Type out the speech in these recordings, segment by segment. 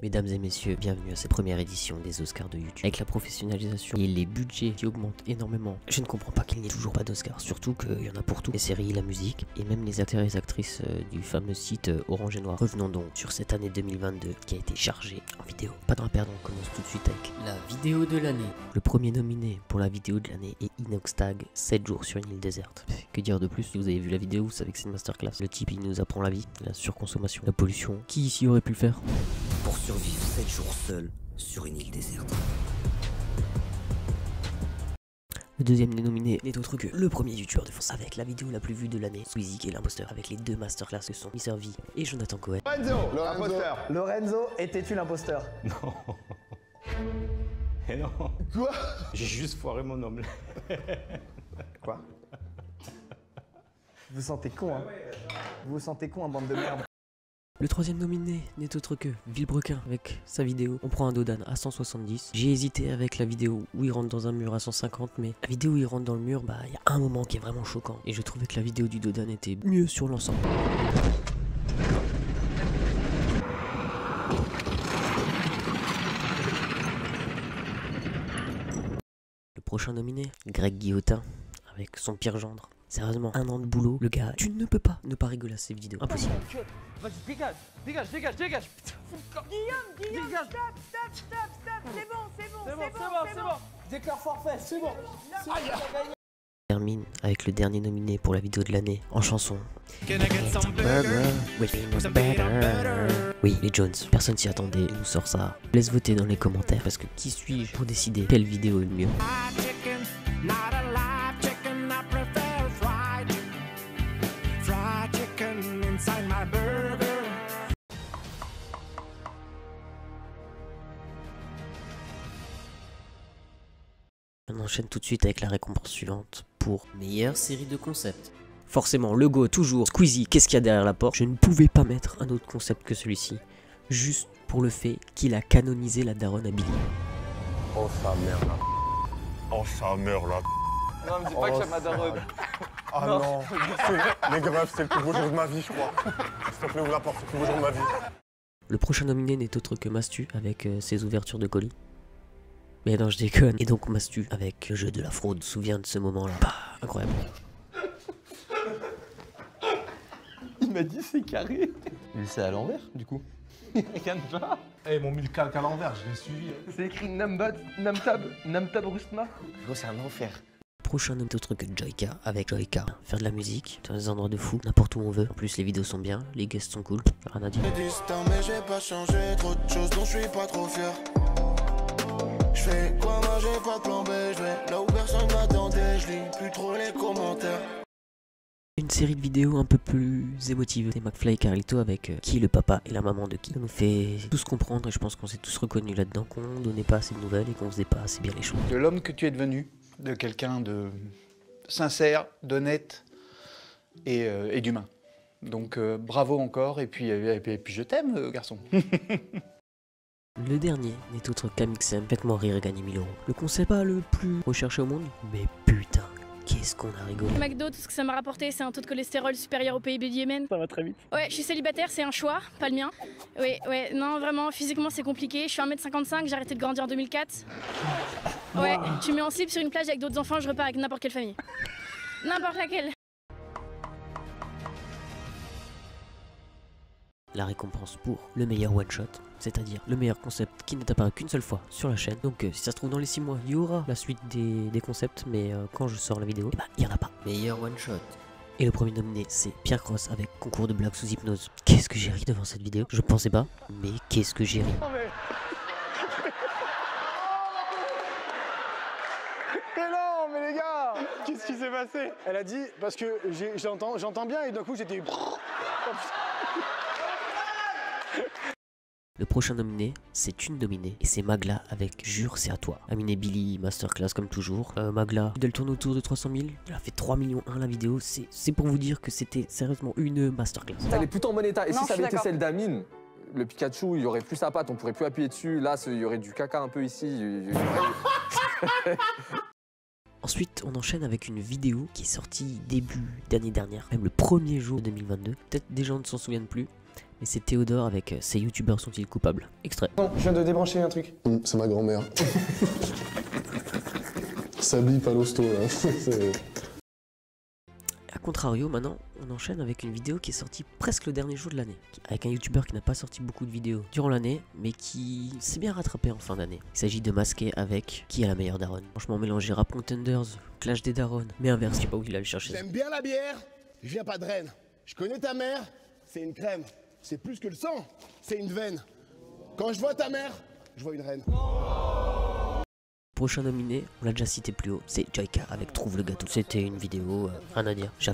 Mesdames et messieurs, bienvenue à cette première édition des Oscars de YouTube. Avec la professionnalisation et les budgets qui augmentent énormément, je ne comprends pas qu'il n'y ait toujours pas d'Oscars. Surtout qu'il y en a pour tout, les séries, la musique et même les acteurs et les actrices du fameux site Orange et Noir. Revenons donc sur cette année 2022 qui a été chargée en vidéo. Pas de temps à perdre, on commence tout de suite avec la vidéo de l'année. Le premier nominé pour la vidéo de l'année est Inoxtag, 7 jours sur une île déserte. Que dire de plus? Si vous avez vu la vidéo, vous savez que c'est une masterclass. Le type il nous apprend la vie, la surconsommation, la pollution. Qui ici aurait pu le faire? Pour survivre 7 jours seul sur une île déserte. Le deuxième nominé n'est autre que le premier youtubeur de France avec la vidéo la plus vue de l'année, Squeezie qui est l'imposteur, avec les deux masterclass que sont Mr V et Jonathan Cohen. Lorenzo, étais-tu l'imposteur? Non. Et non. Quoi? J'ai juste foiré mon omelette. Quoi? Vous sentez con, hein? Vous vous sentez con, hein, bande de merde? Le troisième nominé n'est autre que Villebrequin avec sa vidéo On prend un Dodan à 170. J'ai hésité avec la vidéo où il rentre dans un mur à 150, mais la vidéo où il rentre dans le mur, bah il y a un moment qui est vraiment choquant. Et je trouvais que la vidéo du Dodan était mieux sur l'ensemble. Le prochain nominé, Greg Guillotin avec son pire gendre. Sérieusement, un an de boulot, le gars, tu ne peux pas ne pas rigoler à ces vidéos. Impossible. Vas-y, dégage. Guillaume, dégage. Stop, c'est bon. Déclare forfait, c'est bon. Termine avec le dernier nominé pour la vidéo de l'année en chanson. Oui, les Jones, personne s'y attendait, il nous sort ça. Laisse voter dans les commentaires parce que qui suis-je pour décider quelle vidéo est le mieux. On enchaîne tout de suite avec la récompense suivante pour meilleure série de concepts. Forcément, le go, toujours, Squeezie, qu'est-ce qu'il y a derrière la porte? Je ne pouvais pas mettre un autre concept que celui-ci, juste pour le fait qu'il a canonisé la daronne à Billy. Oh sa mère là. Oh sa mère là. Non, me dis pas que j'aime ma daronne. Ah non. Les greffes, c'est le plus beau jour de ma vie, je crois. S'il te plaît, ouvre la porte, c'est le plus beau jour de ma vie. Le prochain nominé n'est autre que Mastu avec ses ouvertures de colis. Mais non, je déconne. Et donc Mastu avec le jeu de la fraude, souviens de ce moment-là. Bah, incroyable. Il m'a dit c'est carré. Mais c'est à l'envers, du coup. Regarde là. Eh, mon mis le calque à l'envers, je l'ai suivi. C'est écrit Namtab Rustma. Gros, c'est un enfer. Prochain nom autre que Joyka avec Joyka. Faire de la musique dans des endroits de fou, n'importe où on veut. En plus, les vidéos sont bien, les guests sont cool, rien à dire. Distant, mais j'ai pas changé, trop de choses dont je suis pas trop fier. Je fais quoi, moi j'ai pas de plan B, je vais là où personne m'attendait, je lis plus trop les commentaires. Une série de vidéos un peu plus émotive. C'est McFly et Carlito avec qui est le papa et la maman de qui. Ça nous fait tous comprendre et je pense qu'on s'est tous reconnus là-dedans, qu'on donnait pas assez de nouvelles et qu'on faisait pas assez bien les choses. De l'homme que tu es devenu, de quelqu'un de sincère, d'honnête et d'humain. Donc bravo encore et puis je t'aime garçon. Le dernier n'est autre qu'Amixem, faites-moi rire et gagner 1000 €. Le concept pas le plus recherché au monde, mais putain, qu'est-ce qu'on a rigolé. McDo, tout ce que ça m'a rapporté, c'est un taux de cholestérol supérieur au PIB du Yémen. Ça va très vite. Ouais, je suis célibataire, c'est un choix, pas le mien. Ouais, non, vraiment, physiquement c'est compliqué. Je suis 1m55, j'ai arrêté de grandir en 2004. Ouais, tu mets en slip sur une plage avec d'autres enfants, je repars avec n'importe quelle famille. N'importe laquelle. La récompense pour le meilleur one-shot, c'est-à-dire le meilleur concept qui n'est apparu qu'une seule fois sur la chaîne. Donc si ça se trouve dans les 6 mois, il y aura la suite des concepts, mais quand je sors la vidéo, eh ben, il n'y en a pas. Meilleur one-shot. Et le premier nominé, c'est Pierre Cross avec concours de blagues sous hypnose. Qu'est-ce que j'ai ri devant cette vidéo? Je pensais pas, mais qu'est-ce que j'ai ri. Mais non, mais les gars, qu'est-ce qui s'est passé? Elle a dit, parce que j'entends bien et d'un coup j'étais... Le prochain nominé, c'est une nominée, et c'est Magla avec Jure c'est à toi. Amine et Billy, masterclass comme toujours. Magla, elle tourne autour de 300 000, elle a fait 3,1 millions la vidéo, c'est pour vous dire que c'était sérieusement une masterclass. Elle est plutôt en bon état, et Non, si ça je suis avait été d'accord. celle d'Amine, le Pikachu, il y aurait plus sa patte, on pourrait plus appuyer dessus, là il y aurait du caca un peu ici. Ensuite, on enchaîne avec une vidéo qui est sortie début d'année dernière, même le premier jour de 2022. Peut-être des gens ne s'en souviennent plus. Mais c'est Théodore avec Ces youtubeurs sont-ils coupables? Extrait. Non, je viens de débrancher un truc. C'est ma grand-mère. Sabi Palosto, là. A contrario, maintenant, on enchaîne avec une vidéo qui est sortie presque le dernier jour de l'année. Avec un youtubeur qui n'a pas sorti beaucoup de vidéos durant l'année, mais qui s'est bien rattrapé en fin d'année. Il s'agit de Masqué avec Qui a la meilleure daronne. Franchement, mélanger Rap Contenders, Clash des darons, mais inverse, je sais pas où il allait chercher ça. J'aime bien la bière, je viens pas de Rennes. Je connais ta mère, c'est une crème. C'est plus que le sang, c'est une veine. Quand je vois ta mère, je vois une reine. Prochain nominé, on l'a déjà cité plus haut, c'est Joyka avec Trouve le gâteau. C'était une vidéo, rien à dire. J'ai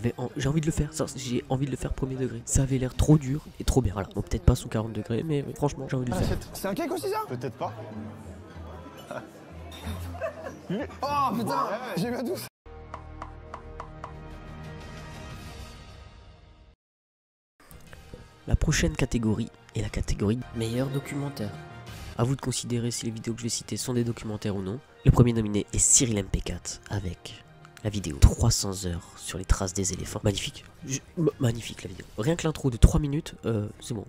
envie de le faire, j'ai envie de le faire premier degré. Ça avait l'air trop dur et trop bien. Voilà, bon, peut-être pas sous 40 degrés, mais franchement, j'ai envie de le faire. C'est un cake aussi ça? Peut-être pas. Oh putain, j'ai bien tous. La prochaine catégorie est la catégorie meilleur documentaire. A vous de considérer si les vidéos que je vais citer sont des documentaires ou non. Le premier nominé est Cyril MP4 avec la vidéo 300 heures sur les traces des éléphants. Magnifique. Magnifique la vidéo. Rien que l'intro de 3 minutes, c'est bon.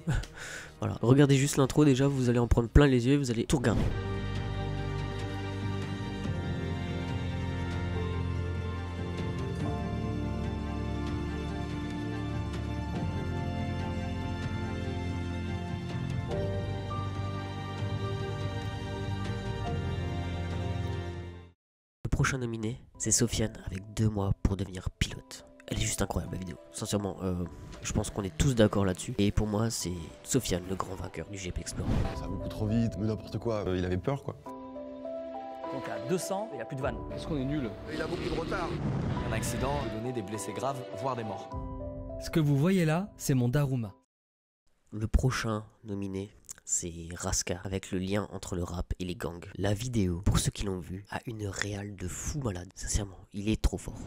Voilà. Regardez juste l'intro déjà, vous allez en prendre plein les yeux, vous allez tout regarder. Le prochain nominé, c'est Sofiane avec 2 mois pour devenir pilote. Elle est juste incroyable la vidéo. Sincèrement, je pense qu'on est tous d'accord là-dessus. Et pour moi, c'est Sofiane, le grand vainqueur du GP Explorer. Ça va beaucoup trop vite, mais n'importe quoi. Il avait peur, quoi. Donc à 200, il n'y a plus de vanne. Est-ce qu'on est nul? Il a beaucoup de retard. Un accident peut donner des blessés graves, voire des morts. Ce que vous voyez là, c'est mon Daruma. Le prochain nominé, c'est Raska avec le lien entre le rap et les gangs. La vidéo, pour ceux qui l'ont vu, a une réal de fou malade. Sincèrement, il est trop fort.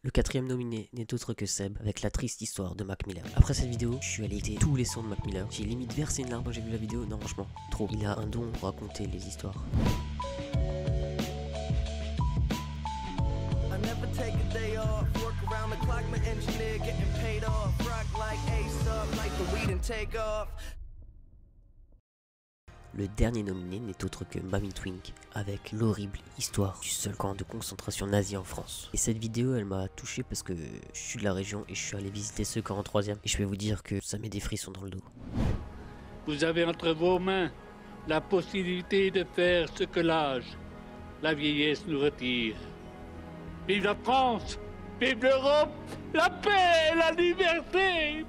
Le quatrième nominé n'est autre que Seb avec la triste histoire de Mac Miller. Après cette vidéo, je suis allé écouter tous les sons de Mac Miller. J'ai limite versé une larme quand j'ai vu la vidéo. Non, franchement, trop. Il a un don pour raconter les histoires. Le dernier nominé n'est autre que Mami Twink avec l'horrible histoire du seul camp de concentration nazi en France. Et cette vidéo, elle m'a touché parce que je suis de la région et je suis allé visiter ce camp en 3e. Et je vais vous dire que ça met des frissons dans le dos. Vous avez entre vos mains la possibilité de faire ce que l'âge, la vieillesse nous retire. Vive la France! Vive l'Europe! La paix! La liberté!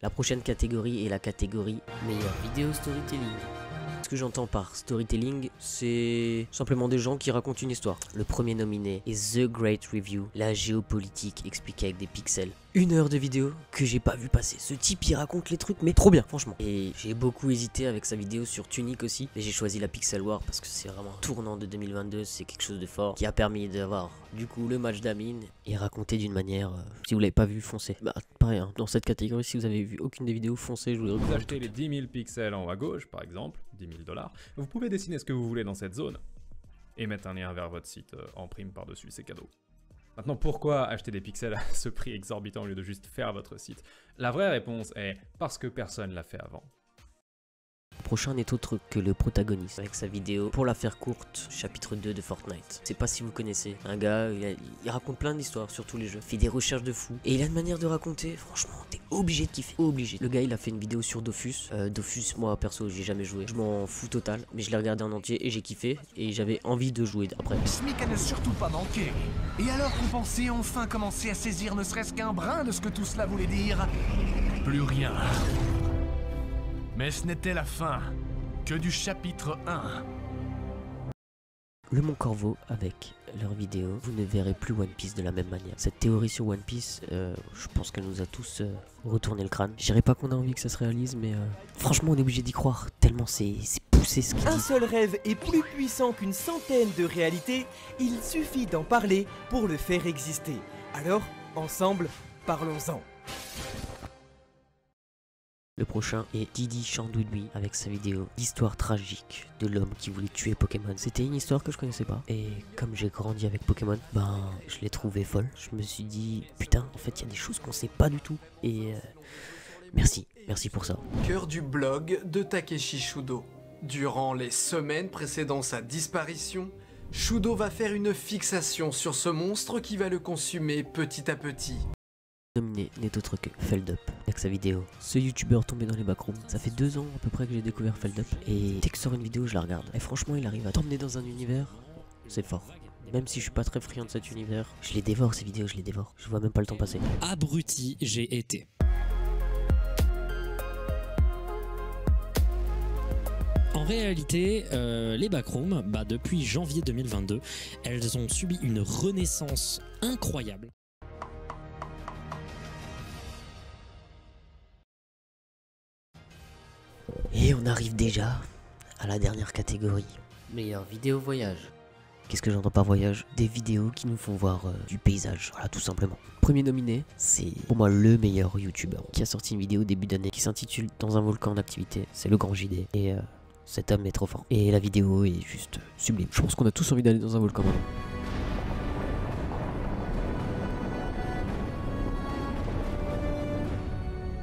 La prochaine catégorie est la catégorie meilleure vidéo storytelling. Ce que j'entends par storytelling, c'est simplement des gens qui racontent une histoire. Le premier nominé est The Great Review, la géopolitique expliquée avec des pixels. 1 heure de vidéo que j'ai pas vu passer. Ce type il raconte les trucs mais trop bien franchement. Et j'ai beaucoup hésité avec sa vidéo sur Tunic aussi. Mais j'ai choisi la Pixel War parce que c'est vraiment un tournant de 2022. C'est quelque chose de fort qui a permis d'avoir du coup le match d'Amine et raconté d'une manière, si vous l'avez pas vu, foncez. Bah pareil hein, dans cette catégorie si vous avez vu aucune des vidéos, foncez, je vous les recommande. Vous achetez les 10 000 pixels en haut à gauche par exemple, 10 000 $. Vous pouvez dessiner ce que vous voulez dans cette zone et mettre un lien vers votre site en prime par-dessus, c'est cadeau. Maintenant, pourquoi acheter des pixels à ce prix exorbitant au lieu de juste faire votre site? La vraie réponse est parce que personne l'a fait avant. Le prochain n'est autre que le protagoniste avec sa vidéo pour la faire courte, chapitre 2 de Fortnite. Je sais pas si vous connaissez, un gars, il raconte plein d'histoires sur tous les jeux, il fait des recherches de fou et il a une manière de raconter, franchement t'es obligé de kiffer, obligé. Le gars il a fait une vidéo sur Dofus, Dofus moi perso j'ai jamais joué, je m'en fous total, mais je l'ai regardé en entier et j'ai kiffé et j'avais envie de jouer après. SMIC à ne surtout pas manquer. Et alors qu'on pensait enfin commencer à saisir ne serait-ce qu'un brin de ce que tout cela voulait dire, plus rien. Mais ce n'était la fin que du chapitre 1. Le Mont Corvo avec leur vidéo, vous ne verrez plus One Piece de la même manière. Cette théorie sur One Piece, je pense qu'elle nous a tous retourné le crâne. Je dirais pas qu'on a envie que ça se réalise, mais franchement on est obligé d'y croire, tellement c'est pousser ce qu'il dit. Un seul rêve est plus puissant qu'une centaine de réalités, il suffit d'en parler pour le faire exister. Alors, ensemble, parlons-en. Le prochain est Didi Chandoudoui avec sa vidéo L'histoire tragique de l'homme qui voulait tuer Pokémon. C'était une histoire que je connaissais pas. Et comme j'ai grandi avec Pokémon, ben je l'ai trouvé folle. Je me suis dit, putain, en fait il y a des choses qu'on sait pas du tout. Et merci pour ça. Cœur du blog de Takeshi Shudo. Durant les semaines précédant sa disparition, Shudo va faire une fixation sur ce monstre qui va le consumer petit à petit. Nominé n'est autre que Feldup avec sa vidéo. Ce youtubeur tombé dans les backrooms. Ça fait 2 ans à peu près que j'ai découvert Feldup. Et dès que sort une vidéo, je la regarde. Et franchement, il arrive à t'emmener dans un univers. C'est fort. Même si je suis pas très friand de cet univers, je les dévore ces vidéos, je les dévore. Je vois même pas le temps passer. Abruti, j'ai été. En réalité, les backrooms, depuis janvier 2022, elles ont subi une renaissance incroyable. Et on arrive déjà à la dernière catégorie. Meilleure vidéo voyage. Qu'est-ce que j'entends par voyage? Des vidéos qui nous font voir du paysage, voilà tout simplement. Premier nominé, c'est pour moi le meilleur youtubeur qui a sorti une vidéo début d'année qui s'intitule Dans un volcan en activité. C'est le grand JD. Et cet homme est trop fort. Et la vidéo est juste sublime. Je pense qu'on a tous envie d'aller dans un volcan maintenant.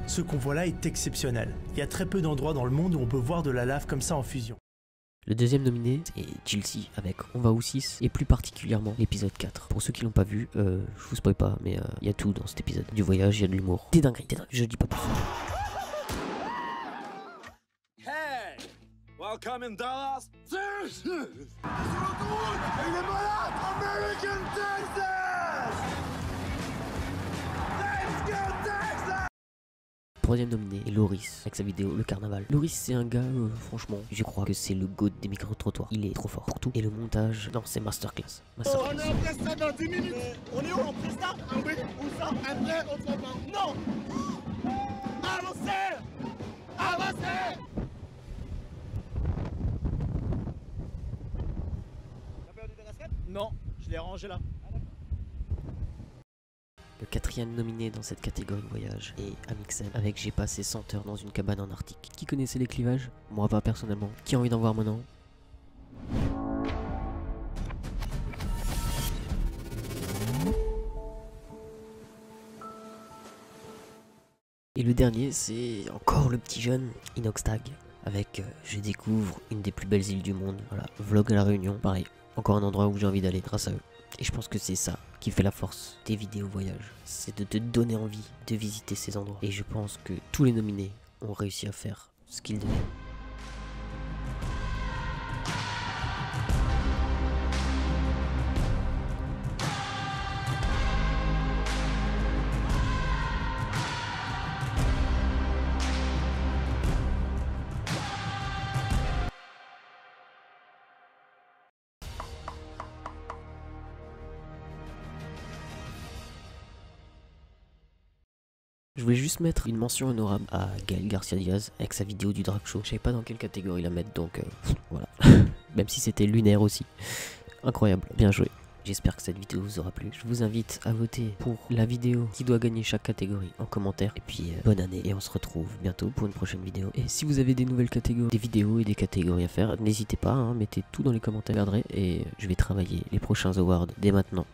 Ce qu'on voit là est exceptionnel. Il y a très peu d'endroits dans le monde où on peut voir de la lave comme ça en fusion. Le deuxième nominé, c'est Chelsea avec On va où 6 et plus particulièrement l'épisode 4. Pour ceux qui l'ont pas vu, je vous spoil pas, mais il y a tout dans cet épisode. Du voyage, il y a de l'humour. Des dingueries, je dis pas plus. Hey! Welcome in Dallas! Il est malade! American Texas! Let's go Texas! Troisième nominé est Loris avec sa vidéo Le Carnaval. Loris c'est un gars, franchement, je crois que c'est le GOAT des micro-trottoirs. Il est trop fort pour tout. Et le montage, non c'est masterclass. On est en Presta dans 10 minutes! On est où en Presta? Ah oui, où ça? Après, on s'en va. Non! Avancez! Avancez! T'as perdu tes casquettes? Non, je l'ai rangé là. Le quatrième nominé dans cette catégorie voyage est Amixem avec J'ai passé 100 heures dans une cabane en Arctique. Qui connaissait les clivages? Moi pas personnellement. Qui a envie d'en voir maintenant? Et le dernier c'est encore le petit jeune Inoxtag avec Je découvre une des plus belles îles du monde. Voilà, vlog à la Réunion, pareil. Encore un endroit où j'ai envie d'aller grâce à eux. Et je pense que c'est ça qui fait la force des vidéos voyages. C'est de te donner envie de visiter ces endroits. Et je pense que tous les nominés ont réussi à faire ce qu'ils devaient. Je voulais juste mettre une mention honorable à Gaël Garcia Diaz avec sa vidéo du drag show. Je savais pas dans quelle catégorie la mettre, donc voilà. Même si c'était lunaire aussi. Incroyable, bien joué. J'espère que cette vidéo vous aura plu. Je vous invite à voter pour la vidéo qui doit gagner chaque catégorie en commentaire. Et puis bonne année et on se retrouve bientôt pour une prochaine vidéo. Et si vous avez des nouvelles catégories, des vidéos et des catégories à faire, n'hésitez pas, mettez tout dans les commentaires. Je regarderai et je vais travailler les prochains awards dès maintenant.